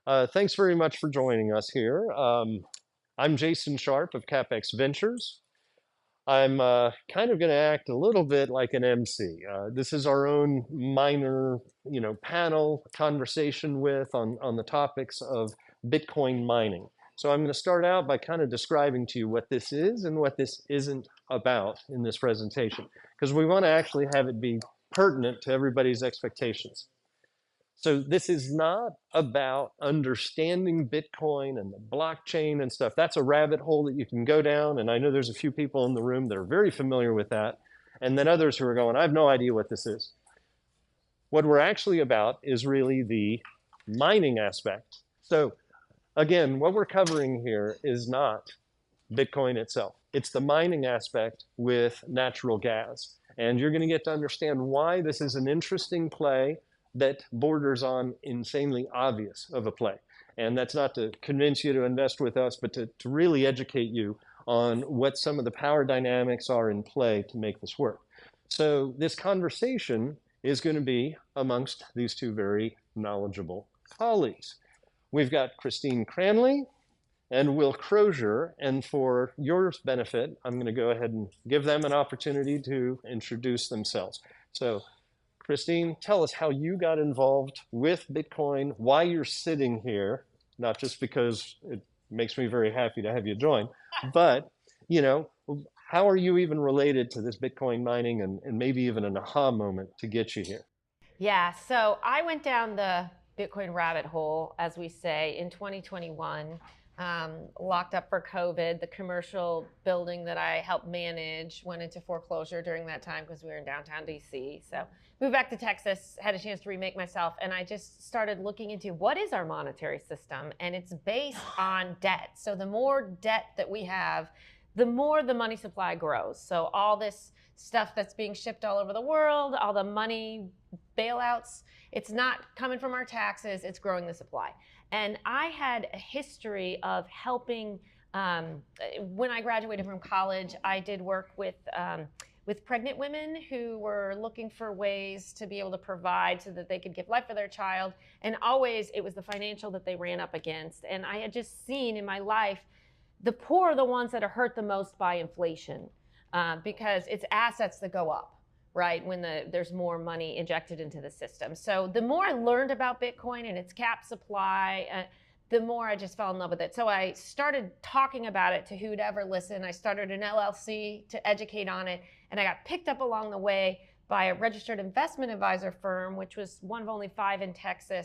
Thanks very much for joining us here. I'm Jason Sharp of CapEx Ventures. I'm kind of going to act a little bit like an MC. This is our own minor, panel conversation on the topics of Bitcoin mining. So I'm going to start out by kind of describing to you what this is and what this isn't about in this presentation, because we want to actually have it be pertinent to everybody's expectations. So this is not about understanding Bitcoin and the blockchain and stuff. That's a rabbit hole that you can go down. And I know there's a few people in the room that are very familiar with that. And then others who are going, I have no idea what this is. What we're actually about is really the mining aspect. So again, what we're covering here is not Bitcoin itself. It's the mining aspect with natural gas. And you're going to get to understand why this is an interesting play that borders on insanely obvious of a play. And that's not to convince you to invest with us, but to really educate you on what some of the power dynamics are in play to make this work. So this conversation is going to be amongst these two very knowledgeable colleagues. We've got Christine Cranley and Will Crozier, and for your benefit, I'm going to go ahead and give them an opportunity to introduce themselves. So Christine, tell us how you got involved with Bitcoin, why you're sitting here, not just because it makes me very happy to have you join, but, how are you even related to this Bitcoin mining and maybe even an aha moment to get you here? Yeah, so I went down the Bitcoin rabbit hole, as we say, in 2021, locked up for COVID. The commercial building that I helped manage went into foreclosure during that time because we were in downtown DC. So moved back to Texas, had a chance to remake myself, and I just started looking into what is our monetary system, and it's based on debt. So the more debt that we have, the more the money supply grows. So all this stuff that's being shipped all over the world, all the money bailouts, it's not coming from our taxes, it's growing the supply. And I had a history of helping, when I graduated from college, I did work with pregnant women who were looking for ways to be able to provide so that they could give life for their child. And always it was the financial that they ran up against. And I had just seen in my life, the poor are the ones that are hurt the most by inflation, because it's assets that go up, right, when there's more money injected into the system. So the more I learned about Bitcoin and its cap supply, the more I just fell in love with it. So I started talking about it to who'd ever listen. I started an LLC to educate on it, and I got picked up along the way by a registered investment advisor firm, which was one of only 5 in Texas,